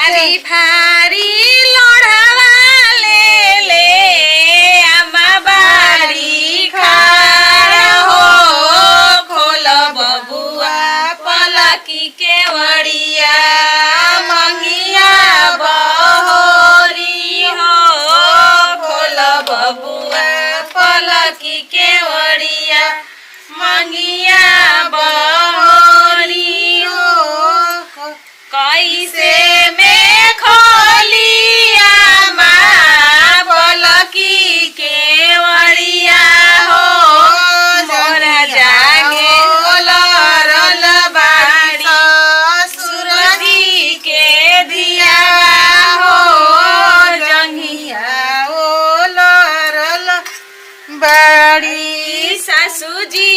भारी भारी लोढ़वा ले ले आमा बाड़ी खाड़ हो खोल बबुआ पलकी के वड़िया मंगिया बहोरी हो खोल बबुआ पलकी के वड़िया मंगिया बहोरी हो कैसे में खोलिया माँ पलकी के वड़िया हो मोरा जागे लरल बाड़ी सूरजी के दिया हो जंगिया ओ लरल बाड़ी सासू जी